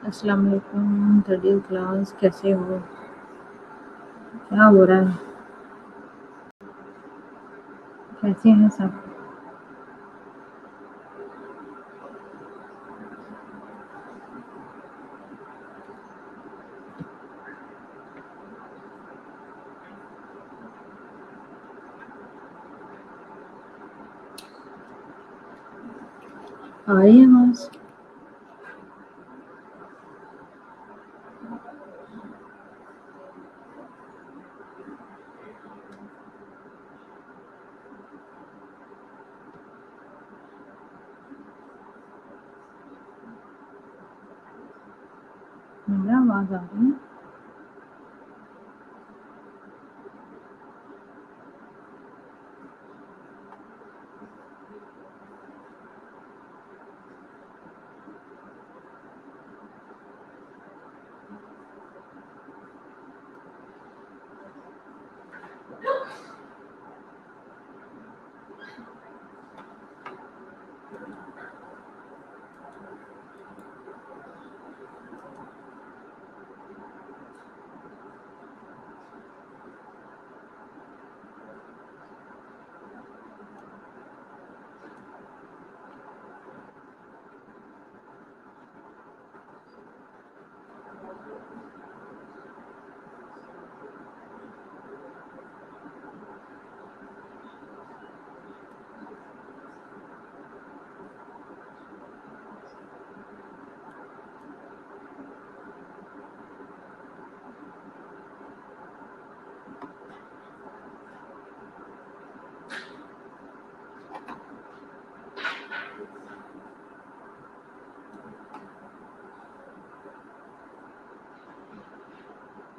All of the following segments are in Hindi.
अस्सलाम वालेकुम, 3rd क्लास। कैसे हो? क्या हो रहा है? कैसे हैं सब? आ रही है आवाज़? मेरा आवाज़ आ रही है?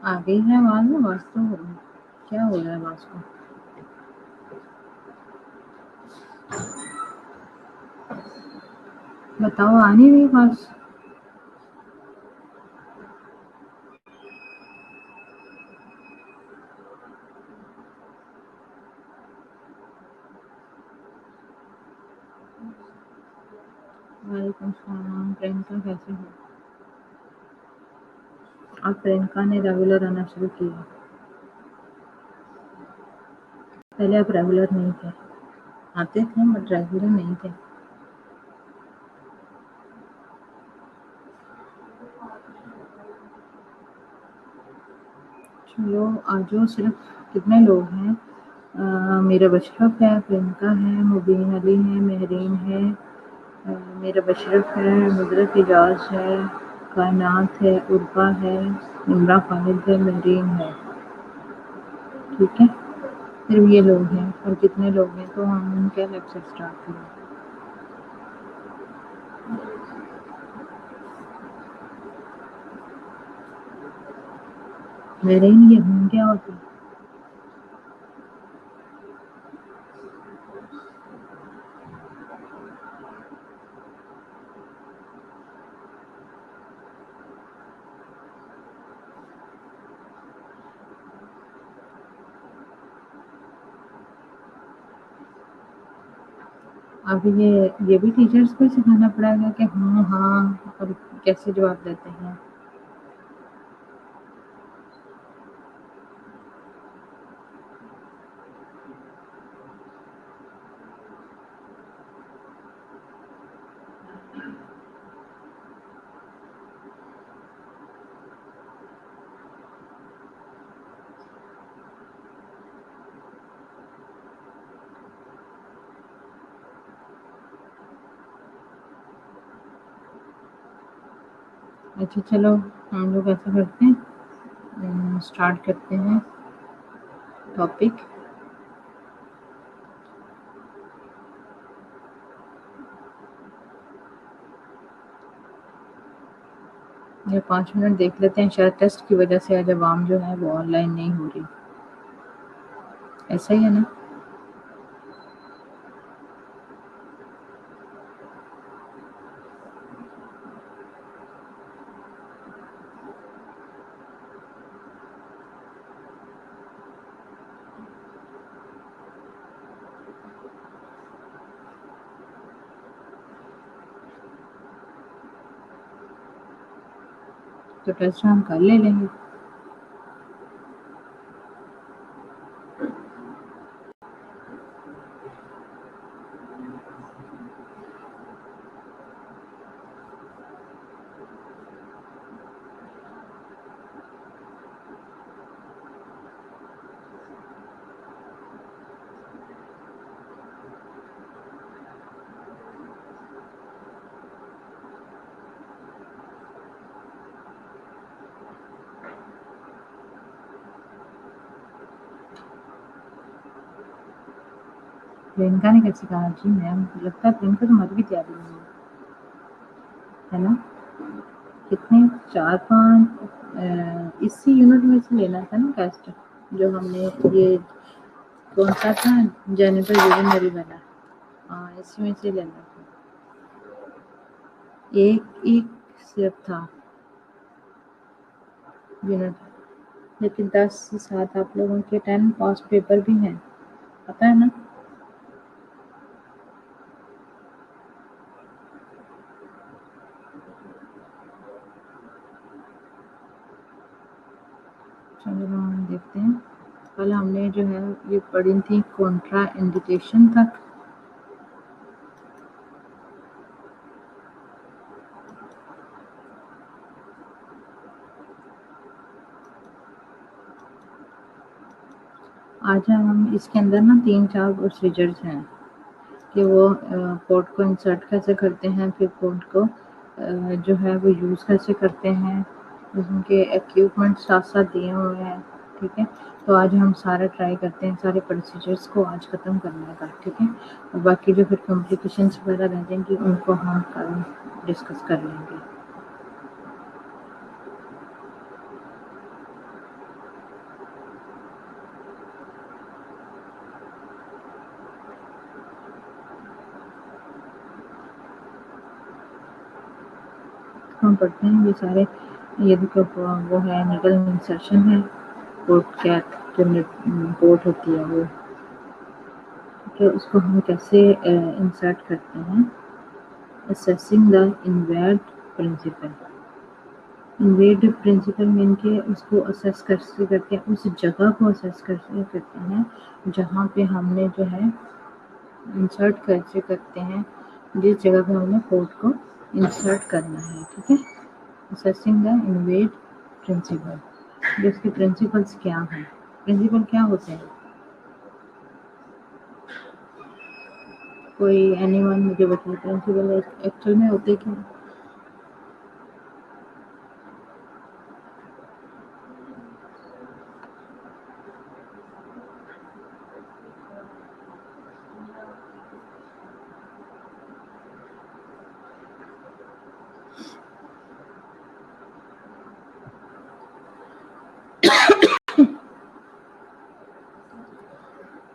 आ गई है आवाज़ में? आवाज़ तो क्या हो रहा है आवाज़ को? बताओ, आ नहीं रही आवाज़? वालेकुम सलाम। प्रियंका कैसे हो? अब प्रियंका ने रेगुलर आना शुरू किया। पहले आप रेगुलर नहीं थे। आते थे बट रेगुलर नहीं थे। चलो आ जाओ। सिर्फ कितने लोग हैं? मेरा बशरफ है, प्रियंका है, मुबीन अली है, महरीन है, मेरा बशरफ है, मुदरत इजाज है, कायनात है, उर्फा है, इमरा खालिद है, महरीन है। ठीक है, सिर्फ ये लोग हैं। और कितने लोग हैं तो हम उनके लेक्चर स्टार्ट करें। महरीन, ये हम क्या होता है? अब ये भी टीचर्स को सिखाना पड़ेगा कि हाँ और कैसे जवाब देते हैं। अच्छा चलो, हम लोग ऐसा करते हैं, स्टार्ट करते हैं टॉपिक। ये 5 मिनट देख लेते हैं। शायद टेस्ट की वजह से आज अवाम जो है वो ऑनलाइन नहीं हो रही। ऐसा ही है ना? तो टेस्ट हम कर ले लेंगे। प्रियंका ने कैसे कहा? जी मैम, लगता है प्रियंका तुम्हारी भी तैयारी में है ना? कितने 4-5 इसी यूनिट में से लेना था ना टेस्ट, जो हमने ये कौन सा था, जेनिफर यूरिनरी वाला। हाँ, इसी में से लेना था। एक एक सिर्फ था यूनिट, लेकिन 10 से 7 आप लोगों के 10 पास पेपर भी हैं, पता है ना? चलो हम देखते हैं। कल हमने जो है ये पढ़ी थी कॉन्ट्रा इंडिकेशन तक। आज हम इसके अंदर ना 3-4 प्रोसीजर्स हैं कि वो कोड को इंसर्ट कैसे करते हैं, फिर कोड को जो है वो यूज़ कैसे करते हैं, उनके इक्विपमेंट साथ-साथ दिए हुए हैं, ठीक है? तो आज हम सारा ट्राई करते हैं, सारे प्रोसीजर्स को आज ख़त्म करने का, ठीक है? और बाकी जो फिर कॉम्प्लिकेशंस वगैरह रह जाएंगी उनको हम कल डिस्कस कर लेंगे। हम पढ़ते हैं ये सारे, ये देखो वो है निडल इंसर्शन है, कोड कैट जो कोड होती है वो, ठीक है? उसको हम कैसे इंसर्ट करते हैं। Assessing the invade principle. Invade principle mean के उसको असेस कैसे करते हैं, उस जगह को असेस कैसे करते हैं जहाँ पे हमने जो है इंसर्ट कैसे करते हैं, जिस जगह पे हमने कोड को इंसर्ट करना है, ठीक है? असेसिंग द इन्वेड प्रिंसिपल, जिसके प्रिंसिपल्स क्या हैं, प्रिंसिपल क्या होते हैं? कोई एनीवन मुझे बताए प्रिंसिपल एक्चुअल में होते क्या?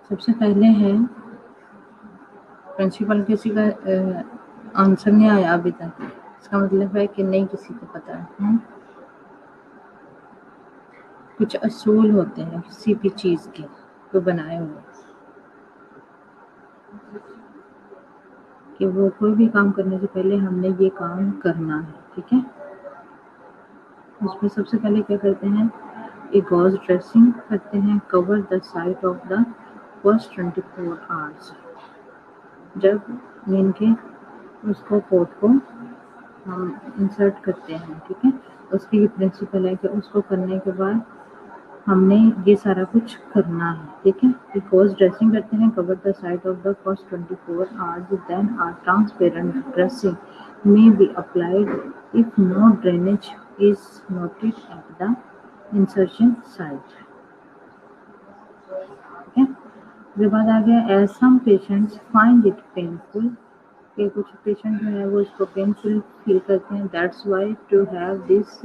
सबसे पहले है प्रिंसिपल, किसी का आंसर नहीं आया अभी तक, इसका मतलब है कि नहीं किसी को पता है। कुछ असूल होते हैं किसी भी चीज़ के तो बनाए हुए, कि वो कोई भी काम करने से पहले हमने ये काम करना है, ठीक है? उसमें सबसे पहले क्या करते हैं, एक गॉज ड्रेसिंग करते हैं, cover the site of the first 24 hours. जब मीन के उसको कोड को हम इंसर्ट करते हैं, ठीक है? उसकी ये प्रिंसिपल है कि उसको करने के बाद हमने ये सारा कुछ करना है, ठीक है? बिकॉज ड्रेसिंग करते हैं, cover the site of the first 24 hours, then are transparent dressing may be applied if no drainage is noted at the insertion site, ठीक है? उसके बाद आ गया as some patients find it painful, कि कुछ पेशेंट जो है वो इसको पेनफुल फील करते हैं, that's why to have this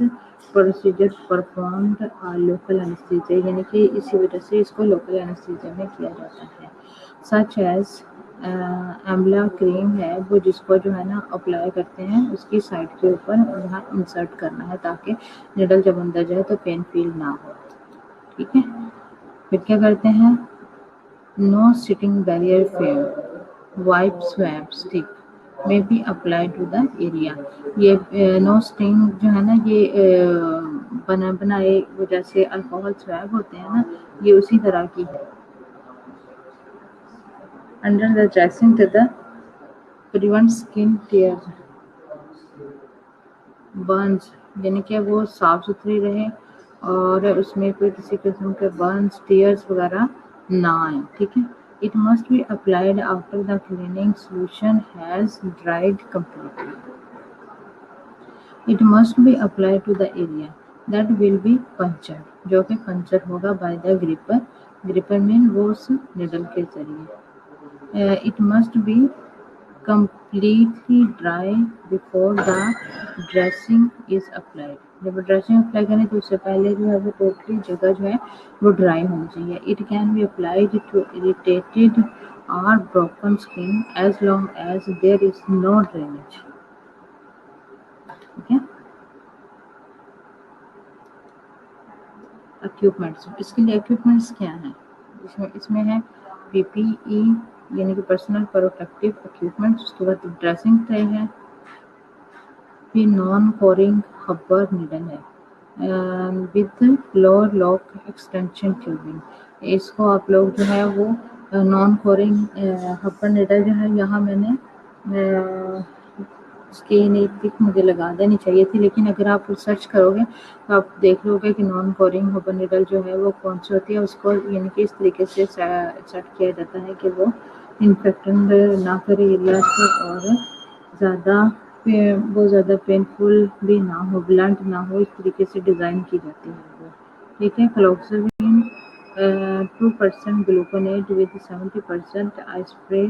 procedure performed local anaesthesia, यानी कि इसी वजह से इसको लोकल एनेस्थीसिया में किया जाता है। सच एज एम्बला क्रीम है वो, जिसको जो है ना अप्लाई करते हैं उसकी साइड के ऊपर यहाँ इंसर्ट करना है ताकि निडल जब अंदर जाए तो पेन फील ना हो, ठीक है? फिर क्या करते हैं, no sting barrier film, wipe swab stick, may be applied to the area। ये नो स्टिंग जो है ना, ये बनाए वो जैसे अल्कोहल स्वैब होते हैं ना, ये उसी तरह की है। Under the dressing to the prevent skin tear burns, यानी कि वो साफ सुथरी रहे और उसमें कोई किसी किस्म के बर्न्स टेयर्स वगैरह ना आए, ठीक है। It must be applied after the cleaning solution has dried completely. It must be applied to the area that will be puncture, जो कि पंचर होगा by the gripper. Gripper mean वो उस निडल के जरिए। It must be completely dry before the dressing is applied। जब ड्रेसिंग अप्लाई करें तो उससे पहले जो है वो टोटली जगह जो है वो ड्राई होनी चाहिए। It can be applied to irritated और broken skin as long as there is no drainage, ठीक है। इक्विपमेंट्स, इसके लिए इक्विपमेंट्स क्या हैं? इसमें है पीपीई यानी कि पर्सनल प्रोटेक्टिव इक्विपमेंट्स। उसके बाद ड्रेसिंग ट्रे है, फिर नॉन कोरिंग हब्बर निडल है with lower lock extension tubing. इसको आप लोग जो है वो नॉन कोरिंग हब्बर निडल जो है, यहाँ मैंने उसकी नहीं पिक मुझे लगा देनी चाहिए थी, लेकिन अगर आप सर्च करोगे तो आप देख लोगे कि नॉन कोरिंग हब्बर निडल जो है वो कौन सी होती है। उसको यानी कि इस तरीके से सेट किया जाता है कि वो इन्फेक्टेड ना करे एरियाज को और बहुत ज़्यादा पेनफुल भी ना हो, ब्लंट ना हो, इस तरीके से डिज़ाइन की जाती है वो, ठीक है। क्लोक्साविन 2% gluconate with 70% I spray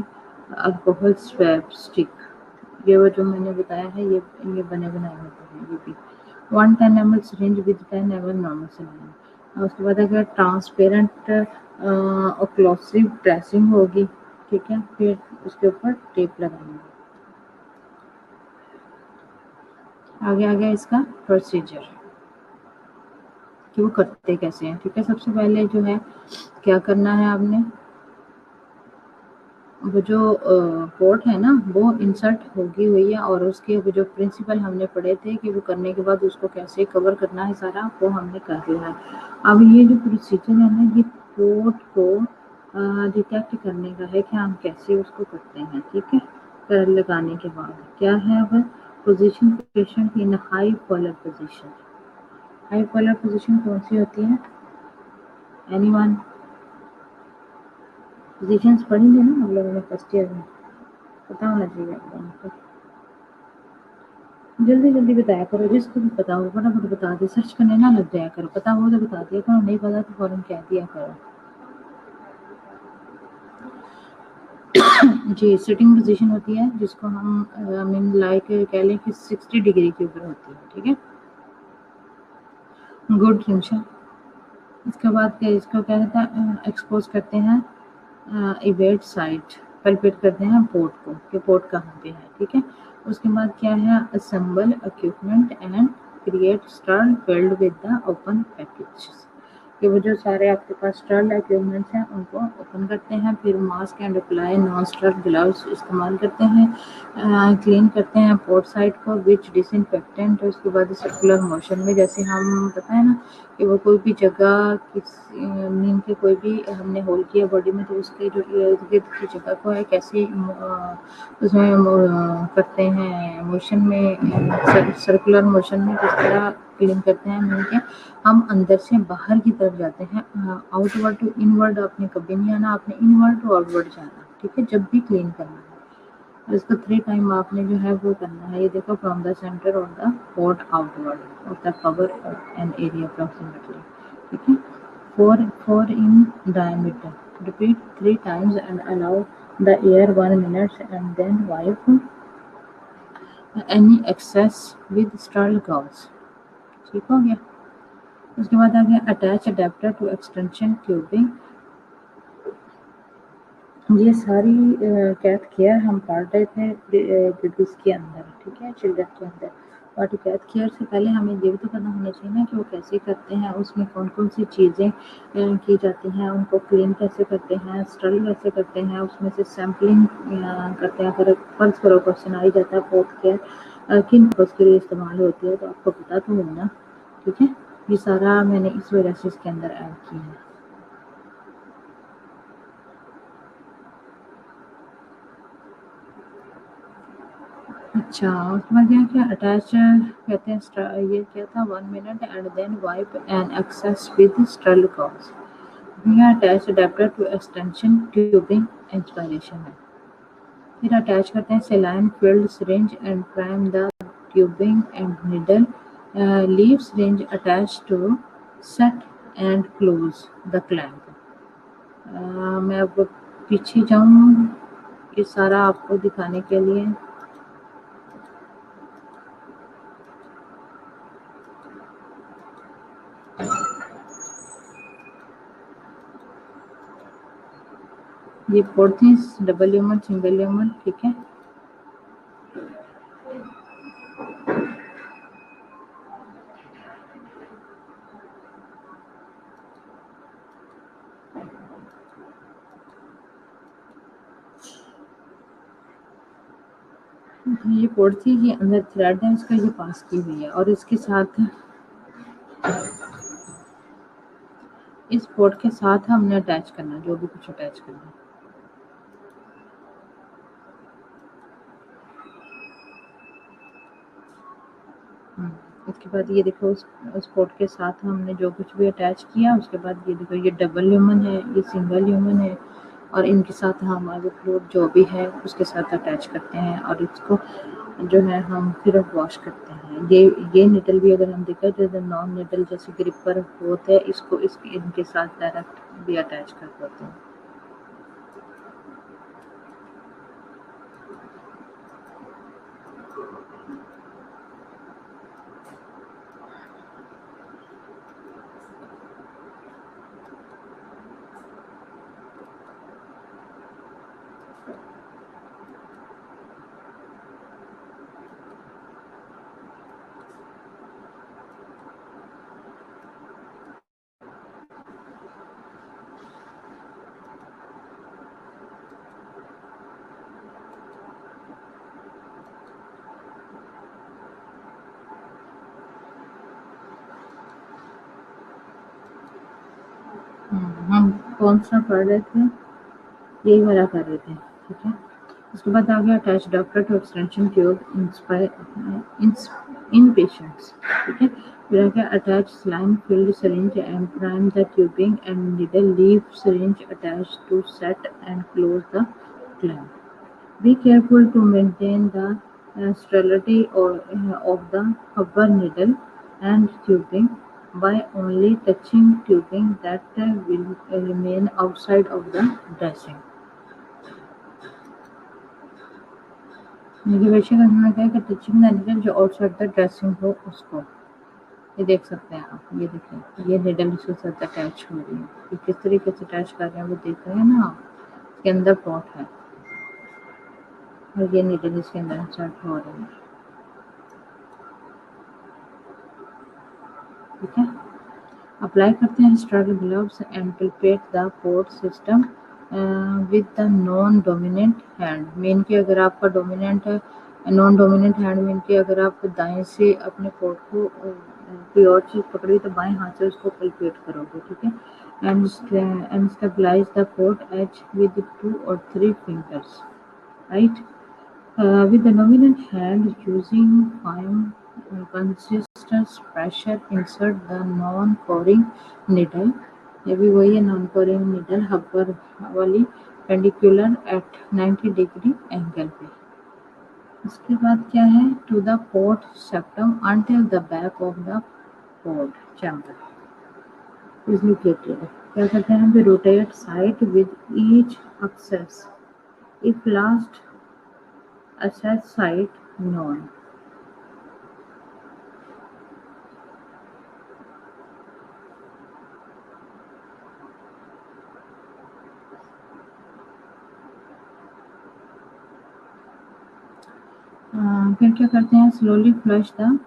alcohol swab stick. ये वो जो मैंने बताया है, ये बने बनाए होते हैं। ये भी 110 ml syringe with 10 ml normal saline. उसके बाद अगर ट्रांसपेरेंट ओक्लूसिव ड्रेसिंग होगी, ठीक है, फिर उसके ऊपर टेप लगाएंगे। आगे आ गया इसका प्रोसीजर कि वो करते कैसे हैं, ठीक है। सबसे पहले जो है क्या करना है आपने, वो जो पोर्ट है ना वो इंसर्ट होगी हुई है और उसके वो जो प्रिंसिपल हमने पढ़े थे कि वो करने के बाद उसको कैसे कवर करना है सारा, वो हमने कर लिया है। अब ये जो प्रोसीजर है ना, ये पोर्ट को डिटेक्ट करने का है कि हम कैसे उसको करते हैं, ठीक है। कर लगाने के बाद क्या है, वह position patient in high follower position. High follower position कौन सी होती है? एनीवन? पोजीशंस पढ़ी थी ना हम लोगों ने फर्स्ट ईयर में, पता होना चाहिए आपको। जल्दी जल्दी बताया करो, जिसको भी पता हो फटाफट बता दे, सर्च करने ना लग जाया करो। पता हो तो बता दिया करो, नहीं पता तो फौरन कह दिया करो। जी, सिटिंग पोजीशन होती है जिसको हम मीन लाइक कह लें कि 60 डिग्री के ऊपर होती है, ठीक है। गुड निमिषा। इसके बाद इसको क्या कहते हैं, एक्सपोज करते हैं इवेट साइट, पल्पेट करते हैं पोर्ट को कि पोर्ट कहाँ पे है, ठीक है। उसके बाद क्या है, assemble equipment and create sterile field with the open package. कि वो जो सारे आपके पास स्टर्ल इक्विपमेंट्स हैं उनको ओपन करते हैं, फिर mask and apply non sterile gloves इस्तेमाल करते हैं, क्लीन करते हैं पोर्ट साइट को विच डिसइंफेक्टेंट। उसके बाद सर्कुलर मोशन में, जैसे हम पता है ना कि वो कोई भी जगह मीन के कोई भी हमने होल किया बॉडी में तो उसके जो इर्द गिर्द की जगह को है कैसे उसमें करते हैं मोशन में, सर्कुलर मोशन में किस तरह क्लीन करते हैं। मीन के हम अंदर से बाहर की तरफ जाते हैं, आउटवर्ड टू इनवर्ड आपने कभी नहीं आना, आपने इनवर्ड टू आउटवर्ड जाना, ठीक है, जब भी क्लीन करना है। और इसको 3 टाइम आपने जो है वो करना है। ये देखो, from the centre of the port outward of the cover and area approximately, ठीक है। 4 in diameter। Repeat 3 times and allow the air 1 minute and then wipe any excess with sterile gauze। ठीक हो गया। उसके बाद आ गया attach adapter to extension tubing. ये सारी कैथ केयर हम पढ़ रहे थे बेबीज के अंदर, ठीक है, चिल्ड्रन के अंदर। ऑटो कैड केयर से पहले हमें ये भी तो पता होना चाहिए ना कि वो कैसे करते हैं, उसमें कौन-कौन सी चीज़ें की जाती हैं, उनको क्लीन कैसे करते हैं, स्टडी कैसे करते हैं, उसमें से सैम्पलिंग करते हैं। अगर फर्ज़ करो क्वेश्चन आ ही जाता है ऑटो केयर किन पर्पज़ के लिए इस्तेमाल होती है, तो आपको पता तो हो ना, ठीक है? ये सारा मैंने इस वजह से इसके अंदर ऐड किया है। अच्छा, उसके बाद क्या-क्या अटैच कहते हैं ये क्या था 1 minute and then wipe and access with sterile gauze. यहाँ attach adapter to extension tubing inspiration है। फिर अटैच करते हैं saline filled syringe and prime the tubing and needle leave syringe attach to set and close the clamp. मैं अब पीछे जाऊँ ये सारा आपको दिखाने के लिए। ये fourth double human single human, ठीक है। ये पोर्ट थी, ये अंदर थ्रेड है इसका, ये पास की हुई है और इसके साथ इस पोर्ट के साथ हमने अटैच करना जो भी कुछ अटैच करना। उसके बाद ये देखो उस पोर्ट के साथ हमने जो कुछ भी अटैच किया, उसके बाद ये देखो ये डबल ह्यूमन है, ये सिंगल ह्यूमन है और इनके साथ हम आगे फ्लोर जो भी है उसके साथ अटैच करते हैं और इसको जो है हम फिर वॉश करते हैं। ये निडल भी अगर हम देखें जो नॉन निडल जैसे ग्रिपर होता है इसको इसके इनके साथ डायरेक्ट भी अटैच कर देते हैं। हम कौन सा पढ़ रहे थे, यही वाला कर रहे थे, ठीक है। उसके बाद आ गया attach doctor to extension tube in patients, ठीक है। फिर आ गया attach saline filled syringe and prime the tubing and needle leave syringe attach to set and close the clamp. Be careful to maintain the sterility of the rubber needle and tubing by only touching tubing that will remain outside of the dressing. Negotiation उन्होंने कहा कि टचिंग द निडल जो आउटसाइड द ड्रेसिंग हो उसको, ये देख सकते हैं आप, ये देखें ये निडल इसके साथ अटैच हो रही है, ये किस तरीके से अटैच कर रहे हैं वो देख रहे हैं ना आप, इसके अंदर पॉट है और ये निडल इसके अंदर इंसर्ट हो रही है, ठीक है। अप्लाई करते हैं sterile gloves and palpate the port system with the non dominant hand. Mean कि अगर आपका डोमिनेंट है, नॉन डोमिनेंट हैंड मीन कि अगर आप दाएं से अपने पोर्ट को कोई और चीज़ पकड़ी तो बाएं हाथ से उसको पल्पेट करोगे, ठीक है। And stabilise the port as with 2 or 3 fingers, right? With the dominant hand using fine consistent pressure, insert the non-coring needle. ये भी वही है non-coring needle हब्बर वाली perpendicular at 90 degree angle पे। इसके बाद क्या है to the port septum until the back of the port chamber is located. क्या करते हैं हम rotate side with each axis if last access site known. फिर क्या करते हैं, slowly flush the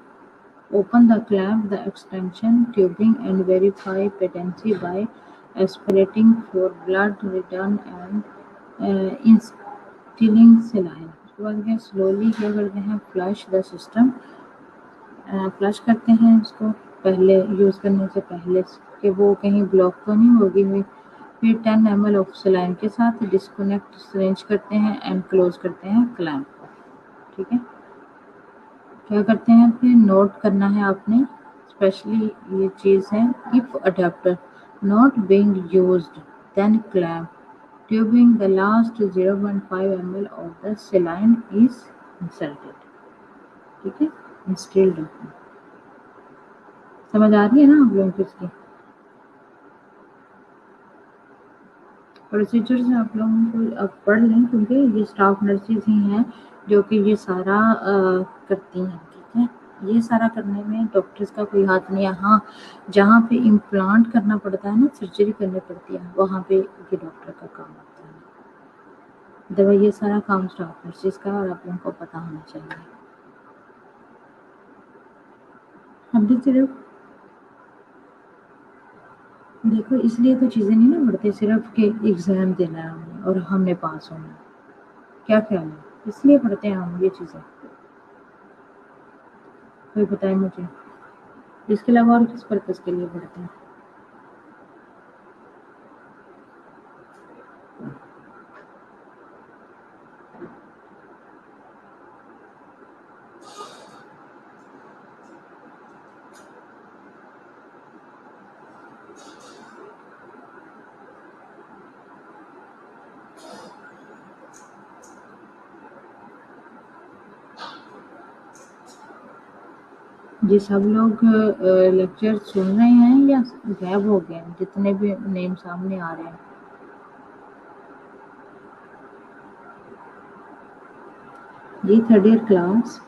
open the clamp, the extension tubing and verify patency by aspirating for blood return and instilling saline। उसके बाद क्या स्लोली क्या करते हैं, फ्लश द सिस्टम, फ्लश करते हैं उसको पहले यूज़ करने से पहले कि वो कहीं ब्लॉक तो नहीं होगी हुई। फिर 10 ml ऑफ सलाइन के साथ डिस्कनेक्ट सिरिंज करते हैं एंड क्लोज करते हैं क्लैंप को। ठीक है, क्या करते हैं फिर नोट करना है आपने, स्पेशली ये चीज़ है, if adaptor not being used then clamp tubing the last 0.5 ml of the saline is inserted. ठीक है, इंस्टिल्ड। समझ आ रही है ना आप लोगों को इसकी प्रोसीजर्स? आप लोगों को अब पढ़ लें क्योंकि ये स्टाफ नर्सेज ही हैं जो कि ये सारा करती हैं। ठीक है, ये सारा करने में डॉक्टर्स का कोई हाथ नहीं है। हाँ, जहाँ पे इम्प्लांट करना पड़ता है ना, सर्जरी करनी पड़ती है, वहाँ पे ये डॉक्टर का काम होता है। दवा ये सारा काम स्टाफ नर्सेज का, और आप लोगों को पता होना चाहिए। हम सिर्फ देखो, इसलिए तो चीज़ें नहीं ना पढ़ते सिर्फ कि एग्ज़ाम देना है हमने और हमने पास होना है। क्या ख्याल है, इसलिए पढ़ते हैं हम ये चीज़ें? कोई बताए मुझे, इसके अलावा और किस पर्पज़ के लिए पढ़ते हैं? जी, सब लोग लेक्चर सुन रहे हैं या गायब हो गए हैं, जितने भी नेम सामने आ रहे हैं? जी, थर्ड ईयर क्लास।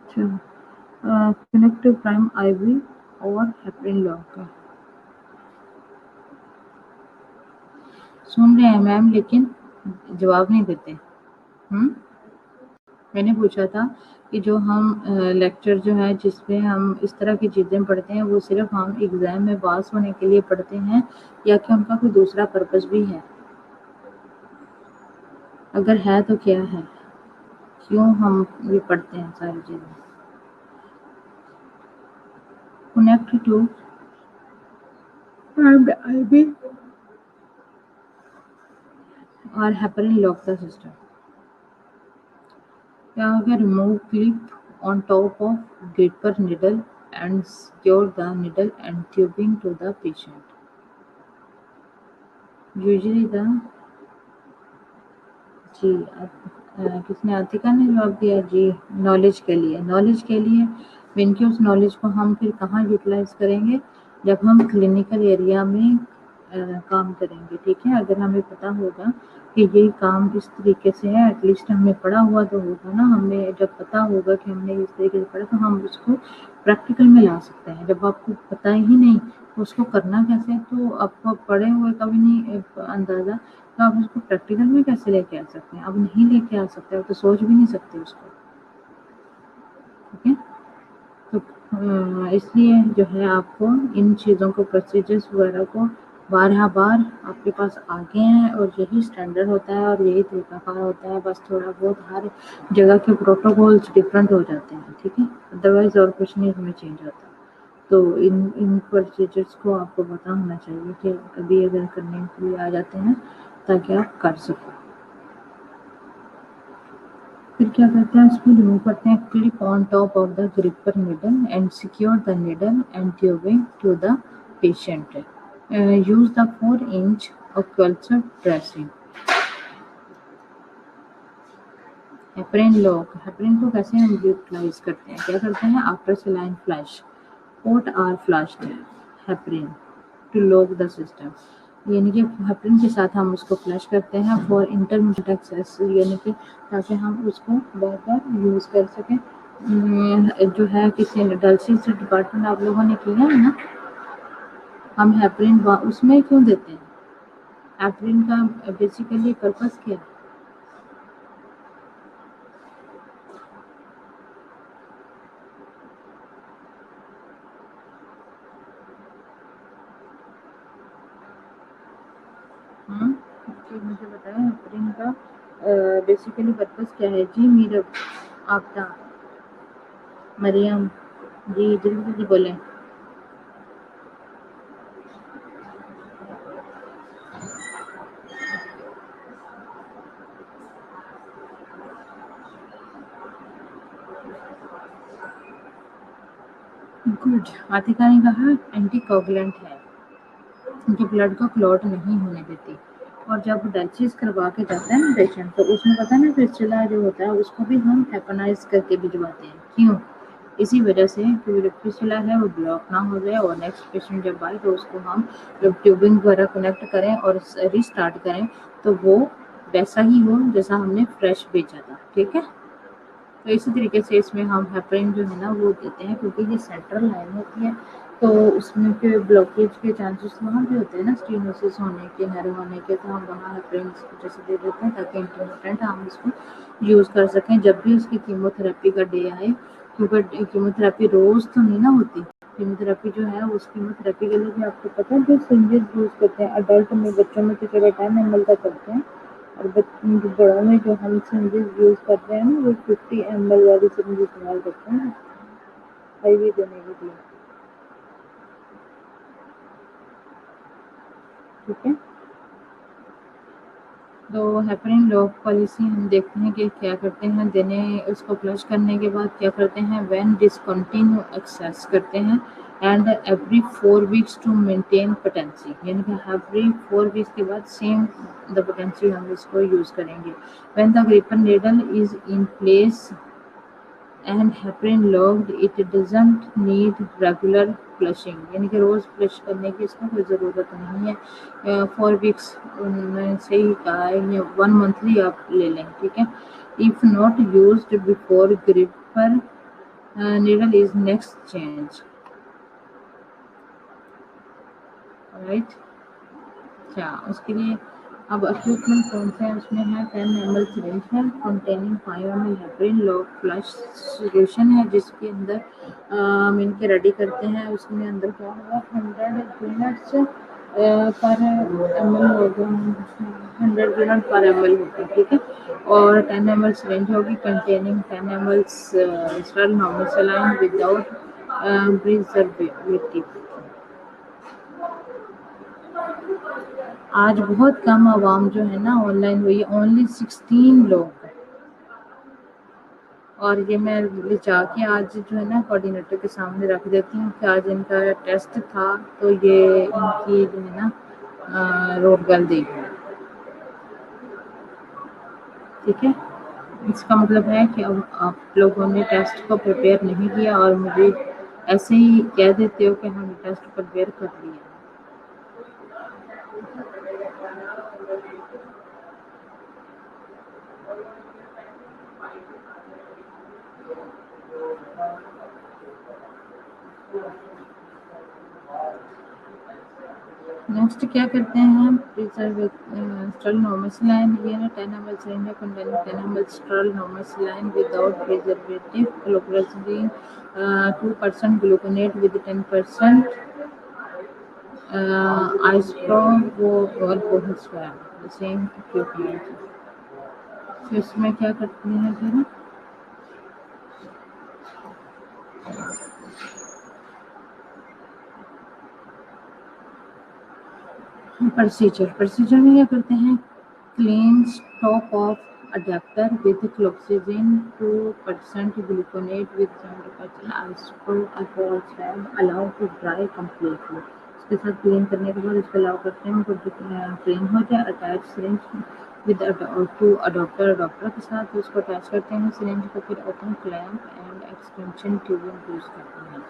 अच्छा, कनेक्ट प्राइम आईवी और हेपरिन लॉक का सुन रहे हैं मैम, लेकिन जवाब नहीं देते। मैंने पूछा था कि जो हम लेक्चर जो है जिसमें हम इस तरह की चीज़ें पढ़ते हैं, वो सिर्फ हम एग्ज़ाम में पास होने के लिए पढ़ते हैं या कि उनका कोई दूसरा पर्पस भी है? अगर है तो क्या है, क्यों हम ये पढ़ते हैं सारी चीज़ें? कनेक्ट टू प्राइम्ड आईवी और हेपरिन लॉक द सिस्टम। क्या होगा, remove clip on top of gripper needle and secure the needle and tubing to the patient. Usually the जी, किसने, आतिका ने जवाब दिया जी, नॉलेज के लिए। नॉलेज के लिए इनकी उस नॉलेज को हम फिर कहाँ यूटिलाइज करेंगे, जब हम क्लिनिकल एरिया में काम करेंगे। ठीक है, अगर हमें पता होगा कि ये काम इस तरीके से है, एटलीस्ट हमने पढ़ा हुआ तो होगा ना, हमें जब पता होगा कि हमने इस तरीके से पढ़ा तो हम उसको प्रैक्टिकल में ला सकते हैं। जब आपको पता ही नहीं तो उसको करना कैसे, तो आपको पढ़े हुए का भी नहीं अंदाज़ा, तो आप उसको प्रैक्टिकल में कैसे लेके आ सकते हैं? आप नहीं लेके आ सकते, आप तो सोच भी नहीं सकते उसको। ठीक है, तो इसलिए जो है आपको इन चीज़ों को, प्रोसीजर्स वगैरह को बार आपके पास आ गए हैं, और यही स्टैंडर्ड होता है और यही तरीकाकार होता है। बस थोड़ा बहुत हर जगह के प्रोटोकॉल्स डिफरेंट हो जाते हैं। ठीक है, अदरवाइज और कुछ नहीं इसमें चेंज होता। तो इन प्रोसीजर्स को आपको पता होना चाहिए कि कभी अगर करने के लिए आ जाते हैं ताकि आप कर सको। फिर क्या करते हैं, इसको रिमूव करते हैं, clip on top of the gripper needle and secure the needle and tubing to the patient. Use the 4 inch ocular dressing. Heparin lock, heparin को कैसे हम यूटिलाइज करते हैं, क्या करते हैं, after saline flush port are flushed heparin to lock the system. यानी कि हेपरिन के साथ हम उसको फ्लश करते हैं फॉर इंटरमीडिएट एक्सेस, यानी कि ताकि हम उसको बार बार यूज़ कर सकें। जो है किसी डायलिसिस डिपार्टमेंट आप लोगों ने किया है ना, हम हेपरिन उसमें क्यों देते हैं? हेपरिन का बेसिकली पर्पस क्या है? जी मुझे बताएं हेपरिन का बेसिकली पर्पस क्या है? जी मीरा, आपका मरियम, जी जल्दी जल्दी बोलें। गुड। आतिका ने कहा एंटी कोगुलेंट है, जो ब्लड को क्लॉट नहीं होने देती। और जब डायलिसिस करवा के जाता है ना पेशेंट, तो उसमें पता है ना फिस्टुला जो होता है उसको भी हम हेपनाइज करके भिजवाते हैं। क्यों? इसी वजह से कि जो फिस्टुला है वो ब्लॉक ना हो जाए और नेक्स्ट पेशेंट जब आए तो उसको हम जब ट्यूबिंग वगैरह कनेक्ट करें और रिस्टार्ट करें तो वो वैसा ही हो जैसा हमने फ्रेश भेजा था। ठीक है, तो इसी तरीके से इसमें हम हेपरिन जो है ना वो देते हैं, क्योंकि ये सेंट्रल लाइन होती है तो उसमें के ब्लॉकेज के चांसेस वहाँ भी होते हैं ना, स्टीनोसिस होने के, नर होने के, तो हम वहाँ हेपरिन जैसे दे देते हैं ताकि इंटरमिटेंट हम इसको यूज़ कर सकें जब भी उसकी कीमोथेरेपी का डे आए। क्योंकि कीमोथेरेपी रोज़ तो नहीं ना होती। कीमोथेरेपी जो है उस कीमोथेरेपी के लिए भी आपको पता है जो सिरिंजेस यूज़ करते हैं अडल्ट में, बच्चों में तो चलो 10 ml का करते हैं, और बड़ों में जो हम सिरिंजेस यूज़ करते हैं ना वो 50 ml वाली सिरिंज इस्तेमाल करते हैं आईवी देने के लिए। ठीक है, तो हेपरिन लॉक पॉलिसी हम देखते हैं कि क्या करते हैं देने, उसको फ्लश करने के बाद क्या करते हैं, व्हेन डिसकंटिन्यू एक्सेस करते हैं and every 4 weeks to maintain potency, यानी कि एवरी 4 वीक्स के बाद सेम द पोटेंसी हम इसको यूज़ करेंगे। When the gripper needle is in place and heparin locked it doesn't need regular flushing, यानी कि रोज़ फ्लश करने की इसको कोई ज़रूरत नहीं है। 4 वीक्स मैंने सही कहा है, ये 1 मंथली आप ले लें। ठीक है, if not used before gripper needle is next change. Right, अच्छा उसके लिए अब इक्विपमेंट कौन से हैं? उसमें है 10 ml सिरिंज है containing 5 ml heparin lock flush solution है, जिसके अंदर हम इनके रेडी करते हैं। उसमें अंदर क्या होगा, 100 यूनिट्स पर ml होगा, 100 यूनिट पर ml होगा। ठीक है, और 10 ml सिरिंज होगी containing 10 ml sterile normal saline without preservative. आज बहुत कम आवाम जो है ना ऑनलाइन हुई है, ओनली 16 लोग। और ये मैं जाके आज जो है ना कोऑर्डिनेटर के सामने रख देती हूँ कि आज इनका टेस्ट था, तो ये इनकी जो है ना रोड गल दी। ठीक है, इसका मतलब है कि अब आप लोगों ने टेस्ट को प्रिपेयर नहीं किया और मुझे ऐसे ही कह देते हो कि हमने टेस्ट प्रिपेयर कर लिया। नेक्स्ट क्या करते हैं हम, स्टर्ल नॉर्मल सलाइन ये है 10 ml syringe containing 10 ml sterile normal saline without preservative, chloroquine 2% gluconate with 10% isopro वो और बहुत स्वैब सेम इक्विपमेंट। तो इसमें क्या करते हैं फिर, प्रोसीजर में क्या करते हैं, clean stop of adapter with chlorhexidine 2% gluconate with 70% isopro alcohol swab allow to dry completely. इसके साथ क्लीन करने के बाद इसको अलाउ करते हैं तो क्लीन हो जाए। Attach syringe with two adopter के साथ उसको अटैच करते हैं सिरिंज को, फिर open clamp and extension tubing use करते हैं।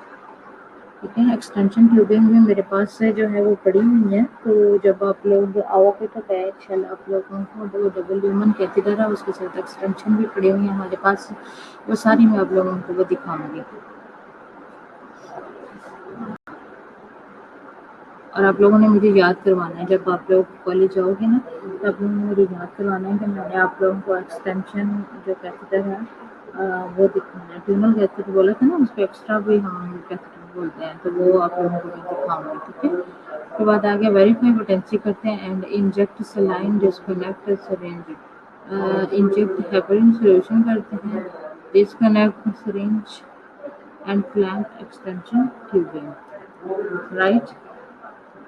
ठीक है। एक्सटेंशन ट्यूबिंग भी मेरे पास से जो है वो पड़ी हुई है, तो जब आप लोग आओगे तो इंशाल्लाह आप लोगों को वो डबल ह्यूमन कैथेटर है, उसके साथ एक्सटेंशन भी पड़ी हुई है हमारे पास, वो सारी मैं आप लोगों को वो दिखाऊंगी। और आप लोगों ने मुझे याद करवाना है, जब आप लोग कॉलेज जाओगे ना तो आप लोगों ने मुझे याद करवाना है कि मैंने आप लोगों को एक्सटेंशन जो कैथेटर है वो दिखाना है। ट्यूनल कैथेटर बोला था ना, उसको एक्स्ट्रा भी हम कैथेटर बोलते हैं, तो वो आप लोगों को मैं दिखाऊंगी। ठीक है। उसके बाद आगे वेरीफाई पोटेंसी करते हैं and inject saline disconnect syringe, inject heparin solution करते हैं, disconnect syringe and clamp extension tubing. Right,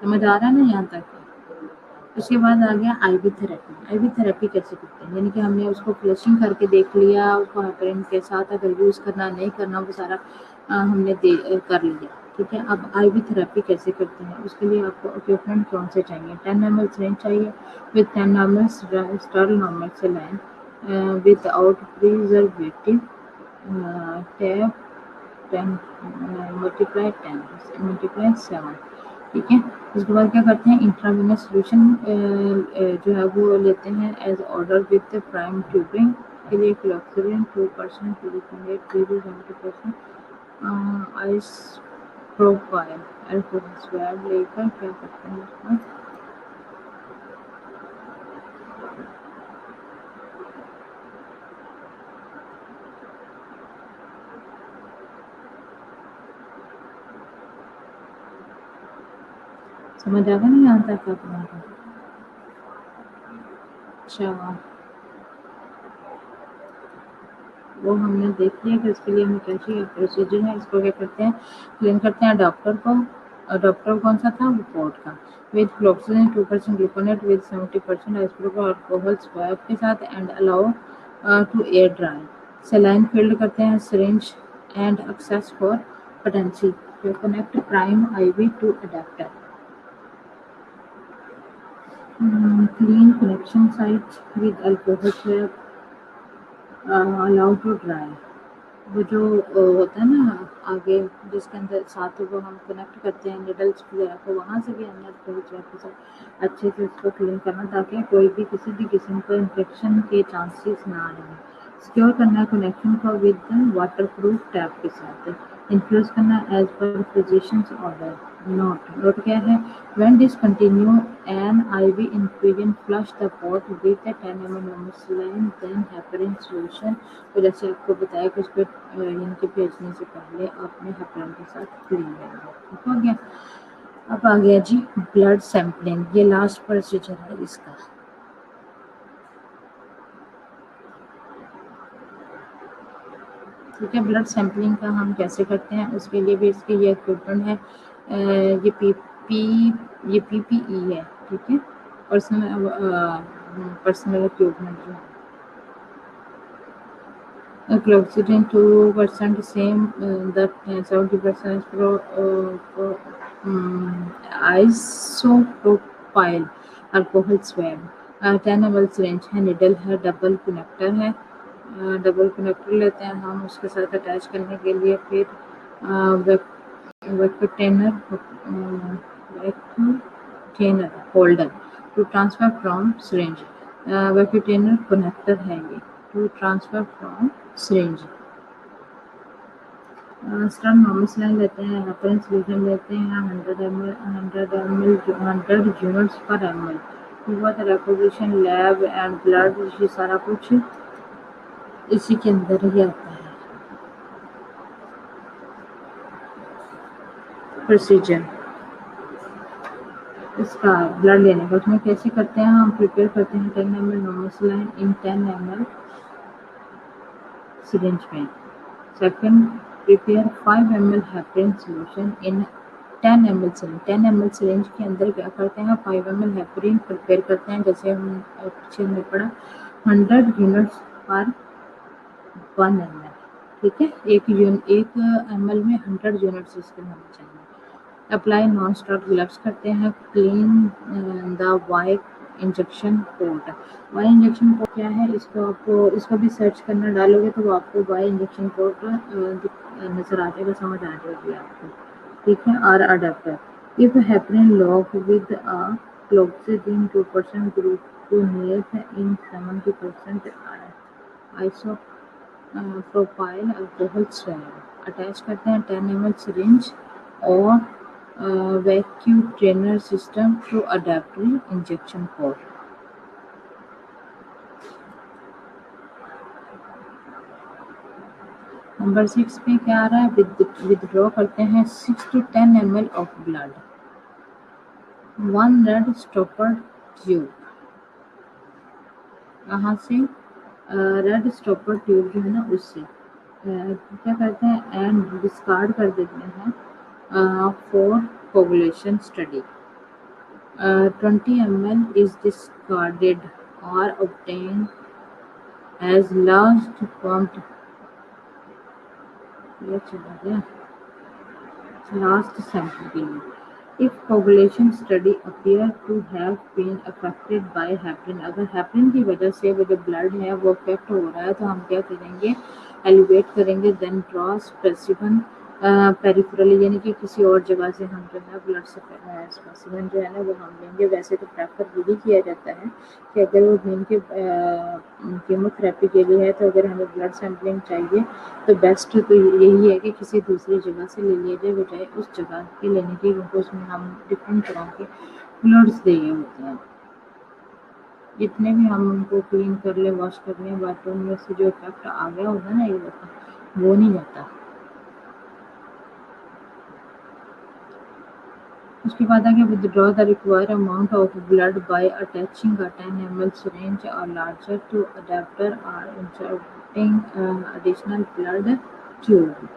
समझ आ रहा है ना यहाँ तक। उसके बाद आ गया आईवी थेरेपी। आईवी थेरेपी कैसे करते हैं, यानी कि हमने उसको फ्लशिंग करके देख लिया, उसको हेपरिन के साथ अगर यूज़ करना नहीं करना वो सारा हमने कर लिया। ठीक है। अब आईवी थेरेपी कैसे करते हैं, उसके लिए आपको इक्विपमेंट कौन से चाहिए। 10 ml सिरिंज चाहिए with 10 ml sterile normal saline without preservative, tap 10 multiply 10 multiply 7। ठीक है। उसके बाद क्या करते हैं, इंट्रावेनस सोल्यूशन जो है वो लेते हैं as order with prime tubing के लिए क्लोक्सिडिन 2% प्रोलिफेनेट 0.70% आइस प्रोफाइल अल्कोहल स्वैब लेकर क्या करते हैं उसमें। समझ आ गया नहीं यहाँ तक आप लोगों को। अच्छा, वो हमने देख लिया कि उसके लिए हमें क्या चाहिए, प्रोसीजर है। इसको क्या करते हैं, क्लीन करते हैं डॉक्टर को। डॉक्टर कौन सा था, वो पोर्ट का, with floxin 2% gluconate with 70% isopropyl alcohol swab के साथ and allow to air dry. Saline filled करते हैं syringe and access for patency to connect prime IV to adapter. Clean connection sites with alcohol swab, allow to dry. वो जो होता है ना आगे जिसके अंदर साथ वो हम कनेक्ट करते हैं निडल्स वगैरह को, वहाँ से भी हमने के साथ अच्छे से उसको क्लीन करना ताकि कोई भी किसी भी किस्म का इन्फेक्शन के चांसेस ना रहें। सिक्योर करना है कनेक्शन को विद वाटर प्रूफ टैप के साथ। इन्फ्यूज करना as per physicians order. Note क्या है, when discontinue an IV infusion flush the port with 10 ml amoxicillin then heparin solution. तो जैसे आपको बताया कि उसको यानी कि भेजने से पहले आपने हेपरिन के साथ क्लीन करना। ठीक हो गया। अब आ गया जी ब्लड सैंपलिंग, ये लास्ट प्रोसीजर है इसका। ठीक है। ब्लड सैंपलिंग का हम कैसे करते हैं, उसके लिए भी इसके ये इक्विपमेंट है। ये पीपीई है। ठीक है। पर्सनल इक्विपमेंट जो है, क्लोक्सिडिन 2% same the 70% pro isopropyl alcohol swab, 10 ml syringe है, निडल है, डबल कनेक्टर है। डबल कनेक्टर लेते हैं हम उसके साथ अटैच करने के लिए। फिर vacutainer holder to transfer from syringe, vacutainer connector है ये to transfer from syringe. Sterile normal saline लेते हैं, हेपरिन सॉल्यूशन लेते हैं 100 यूनिट्स पर ml। वो रेपोजिशन लैब एंड ब्लड, ये सारा कुछ इसी के अंदर ही आता है। प्रोसीजर इसका ब्लड लेने का, उसमें कैसे करते हैं हम, प्रिपेयर करते हैं 10 ml नॉर्मल सेलाइन इन 10 ml सिरिंज में। Second, prepare 5 ml heparin solution in 10 ml syringe. 10 ml syringe के अंदर क्या करते हैं, 5 ml हेपरिन प्रिपेयर करते हैं, जैसे हम पीछे में पढ़ा 100 यूनिट्स पर 1 ml। ठीक है। एक ml में 100 यूनिट्स इसके होने चाहिए। अप्लाई नॉन स्टॉप ग्लव्स करते हैं। Clean the Y injection port. Y injection port क्या है, इसको भी सर्च करना डालोगे तो आपको वाई इंजेक्शन पोर्ट नज़र आ जाएगा, समझ आ जाएगी आपको। ठीक है, are adapter. If heparin lock with a chlorhexidine 2% gluconate in 70% isopropyl alcohol strand attach करते हैं 10 ml सिरिंज और vacuum trainer system to adapter injection port. Number 6 पे क्या आ रहा है, विदड्रॉ करते हैं 6 to 10 ml of blood, 1 red stopper tube. यहाँ से रेड स्टॉपर ट्यूब जो है ना उससे क्या करते हैं एंड डिस्कार्ड कर देते हैं for coagulation study. 20 ml is discarded or obtained as last pumped ये चला गया last sample के लिए। If coagulation study appear to have been affected by heparin, अगर heparin की वजह से वो जो ब्लड है वो अफेक्ट हो रहा है तो हम क्या करेंगे, एलिवेट करेंगे, देन ड्रॉ स्पेसिफिन पेरिफेरली, यानी कि किसी और जगह से हम जो है ब्लड स्पेसिफिन जो है ना वो हम लेंगे। वैसे तो प्रेफर यही किया जाता है कि अगर वो vein के कीमोथेरेपी के लिए है तो अगर हमें ब्लड सैम्पलिंग चाहिए तो बेस्ट तो यही है कि किसी दूसरी जगह से ले लिया जाए बजाय उस जगह के लेने के, क्योंकि उसमें हम डिफरेंट तरह के फ्लूइड्स दिए होते हैं। जितने भी हम उनको क्लीन कर ले, वॉश कर लें, बाथरूम में से जो इफेक्ट आ गया होता है ना ये वो नहीं जाता। उसके बाद आगे withdraw the required amount of blood bye attaching a 10 ml syringe or larger to adapter or inserting additional blood tube।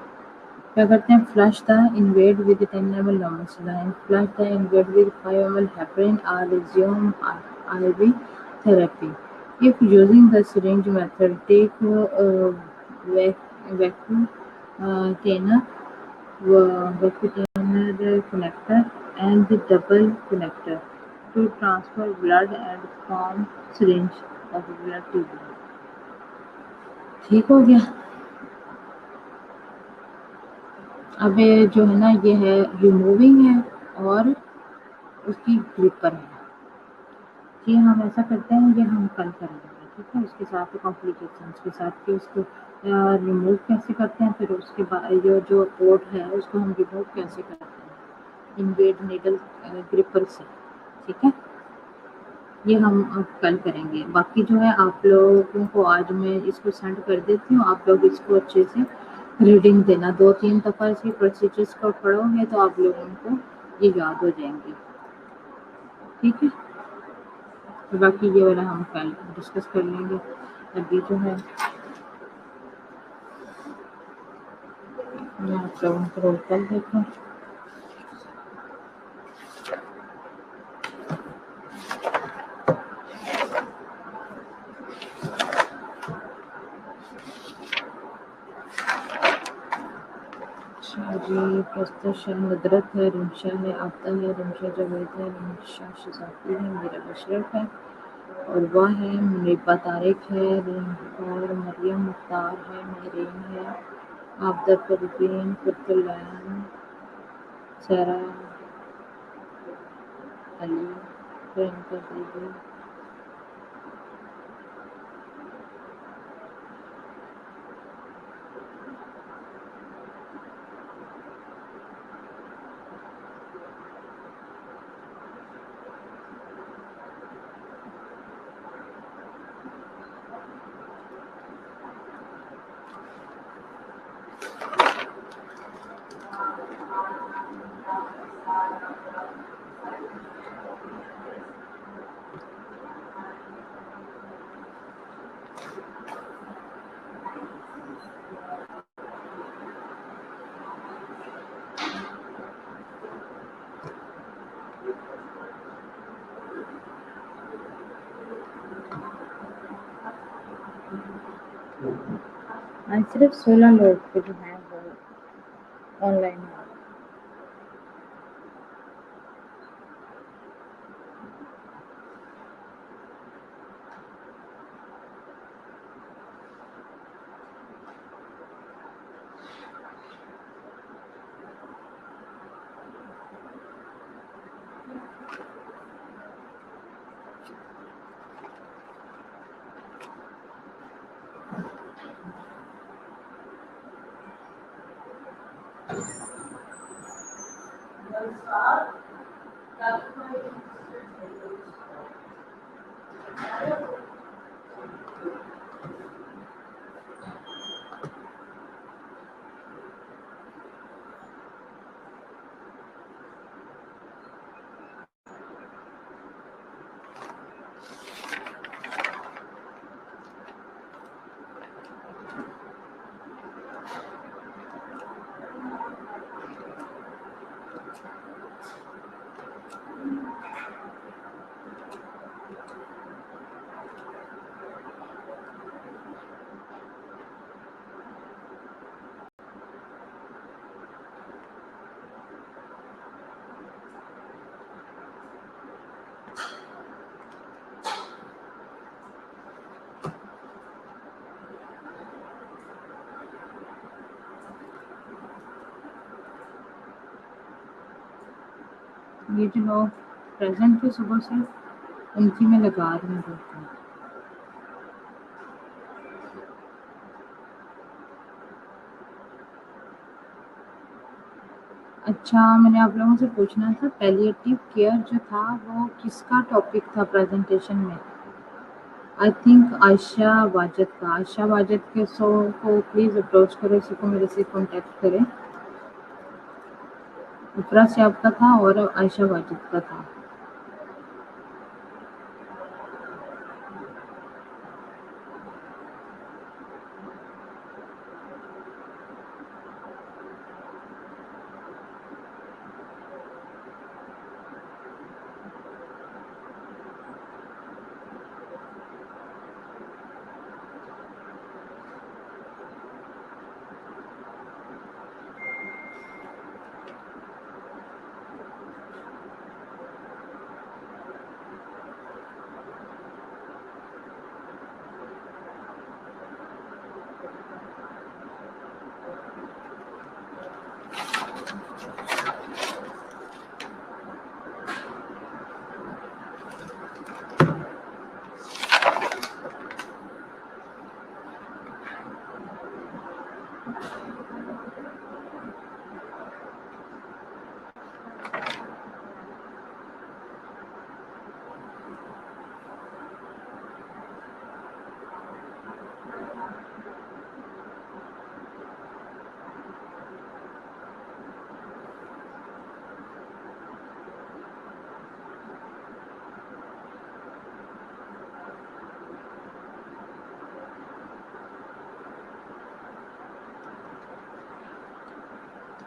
क्या करते हैं, flush the invade with 10 ml normal saline, flush the invade with 5 ml heparin or resume IV therapy। If using the syringe method, take vacuum cleaner, vacuum connector and the double connector to transfer blood and form syringe of blood tube। ठीक हो गया। अब ये जो है ना ये है रिमूविंग है और उसकी ग्रिपर है। ये हम ऐसा करते हैं, ये हम कल करेंगे, ठीक है, उसके साथ कॉम्प्लिकेशंस के साथ कि उसको रिमूव कैसे करते हैं, फिर उसके बाद जो पोर्ट है उसको हम रिमूव कैसे करते हैं इनवेड नीडल ग्रिपर से, ठीक है। ये हम अब कल करेंगे। बाकी जो है आप लोगों को आज मैं इसको सेंड कर देती हूँ, आप लोग इसको अच्छे से रीडिंग देना, 2-3 दफ़ा इसकी प्रोसीजर्स को पढ़ोगे तो आप लोगों को ये याद हो जाएंगे, ठीक है। तो बाकी ये वाला हम कल डिस्कस कर लेंगे। अभी जो है मैं आप लोगों को रोल कर देता हूँ। जी प्रस्तुत नुदरत है, रिमशा है, आफ्ता है, रिमशा जवेद है, रिमशा शजाफी है, मेरा बशरफ है, और वह है, मुनीबा तारिक है, और मरियम मुख्तार है, महरीन है, आबदा परवीन, फतुलैन, सारा अली, प्रियंका दीदी। आज सिर्फ 16 लोग जो हैं वो ऑनलाइन है। ये जो लोग प्रेजेंट थे सुबह से, उनकी मैं लगा रही हूँ बिल्कुल। अच्छा, मैंने आप लोगों से पूछना था, पैलिएटिव केयर जो था वो किसका टॉपिक था प्रेजेंटेशन में? आई थिंक आयशा वाजिद का। आयशा वाजिद के शो को प्लीज़ अप्रोच करो, इसी को मेरे से कॉन्टेक्ट करें। इकरा से आपका था और आयशा वाजिद का था।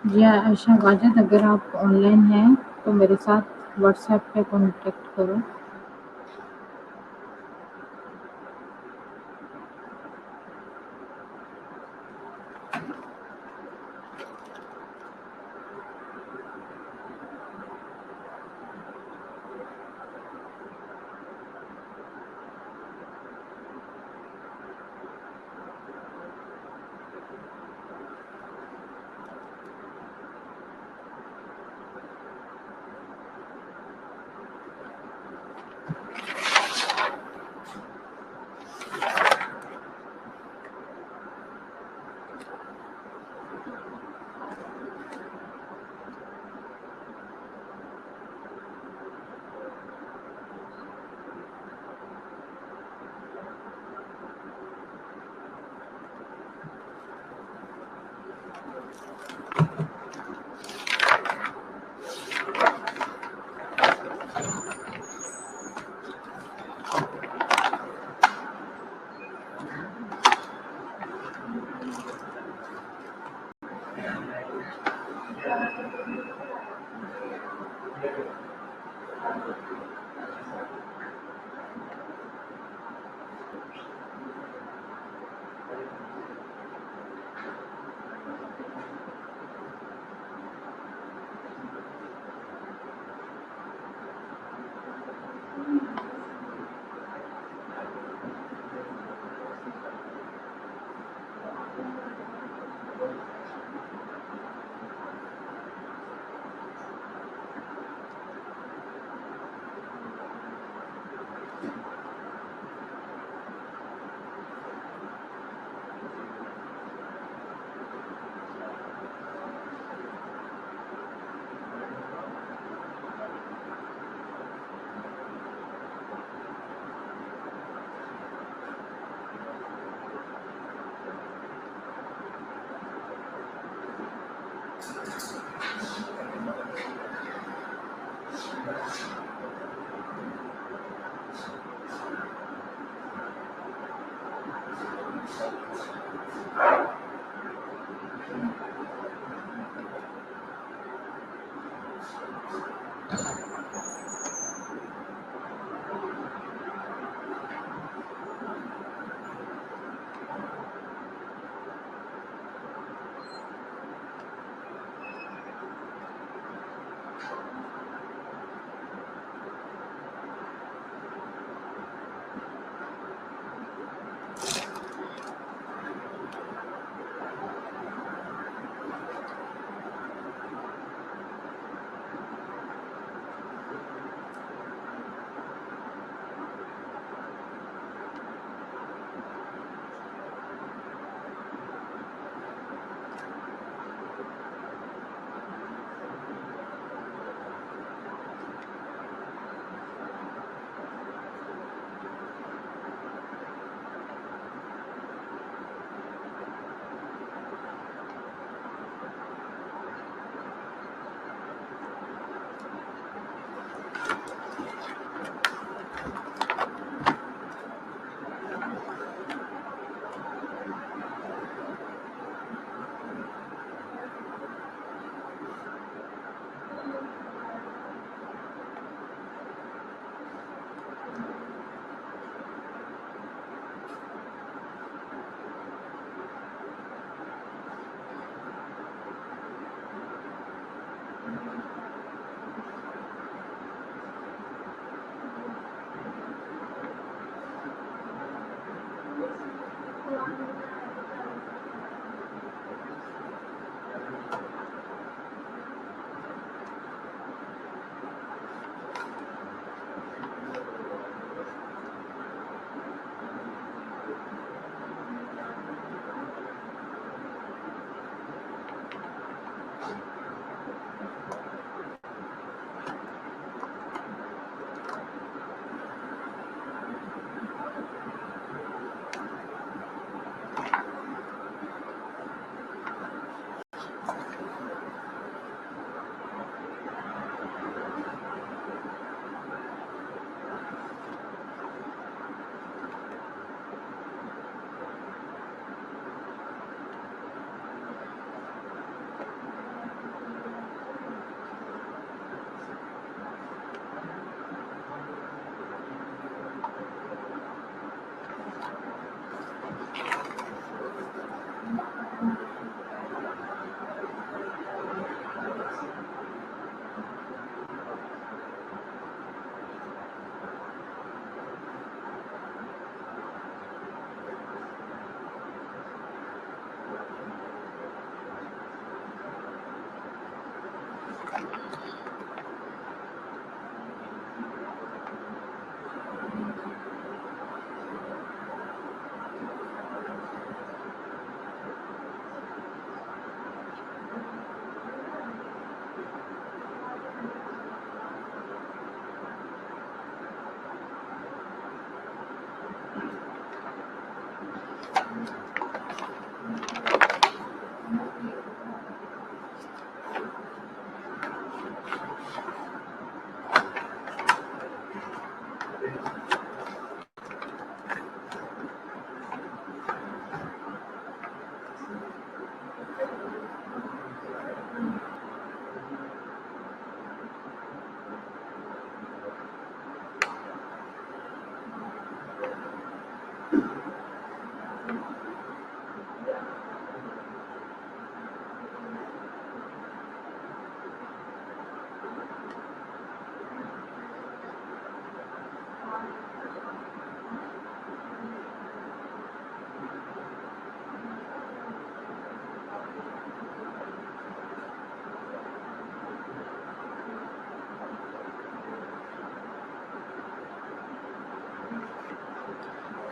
जी आयशा वाजिद, अगर आप ऑनलाइन हैं तो मेरे साथ व्हाट्सएप पे कॉन्टेक्ट करो।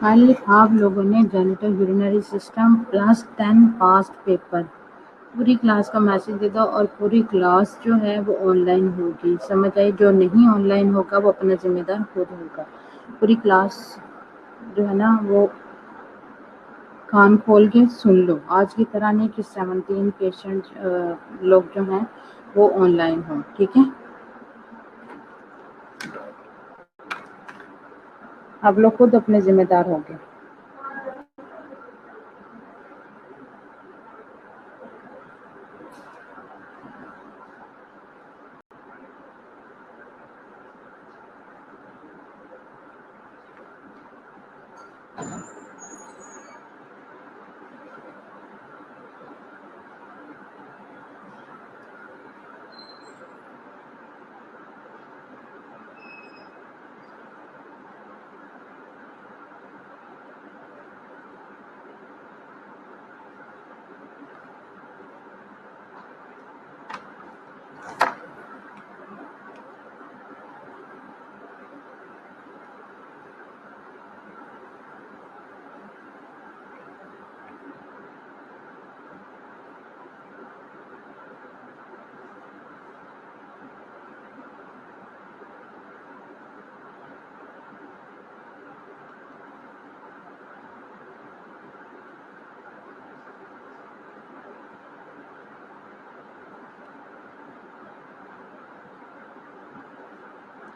कल आप लोगों ने genital urinary system plus 10 past paper पूरी क्लास का मैसेज दे दो और पूरी क्लास जो है वो ऑनलाइन होगी। समझ आई? जो नहीं ऑनलाइन होगा वो अपना जिम्मेदार खुद होगा। पूरी क्लास जो है ना वो कान खोल के सुन लो। आज की तरह नहीं कि 17 पेशेंट लोग जो हैं वो ऑनलाइन हों। ठीक है, आप लोग खुद अपने जिम्मेदार होंगे।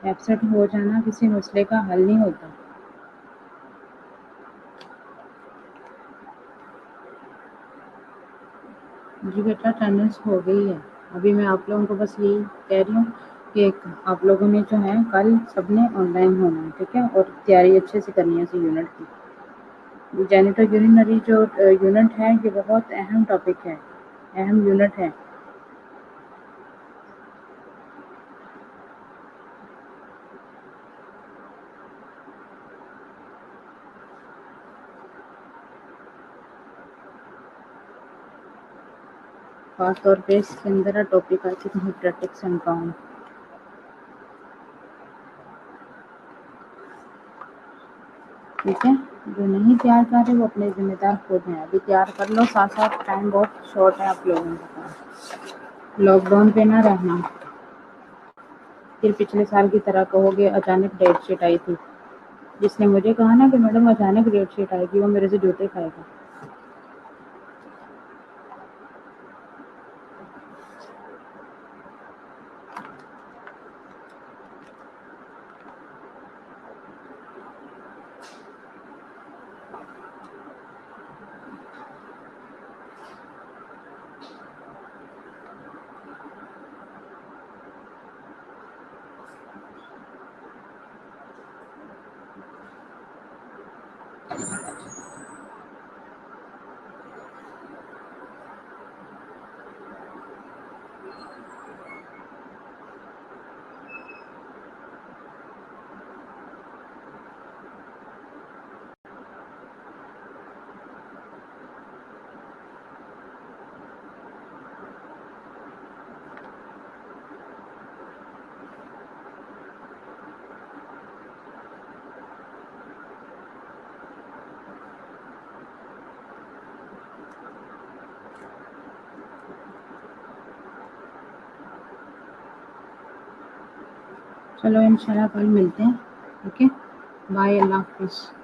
एब्सेंट हो जाना किसी मसले का हल नहीं होता। जी बेटा, अटेंडेंस हो गई है। अभी मैं आप लोगों को बस यही कह रही हूँ कि आप लोगों ने जो है कल सबने ऑनलाइन होना है, ठीक है, और तैयारी अच्छे से करनी है इस यूनिट की। जेनिटो यूरिनरी जो यूनिट है ये बहुत अहम टॉपिक है, अहम यूनिट है। खास तौर पे इसके अंदर टॉपिक आती है हिप्नोटिक्स कंपाउंड। ठीक है, जो नहीं तैयार कर रहे वो अपने जिम्मेदार खुद हैं। अभी तैयार कर लो, साथ साथ टाइम बहुत शॉर्ट है आप लोगों के पास। लॉकडाउन पे ना रहना, फिर पिछले साल की तरह कहोगे अचानक डेट शीट आई थी। जिसने मुझे कहा ना कि मैडम अचानक डेट शीट आएगी वो मेरे से जूते खाएगा। चलो इंशाल्लाह कल मिलते हैं। ओके, बाय, अल्लाह हाफिज़।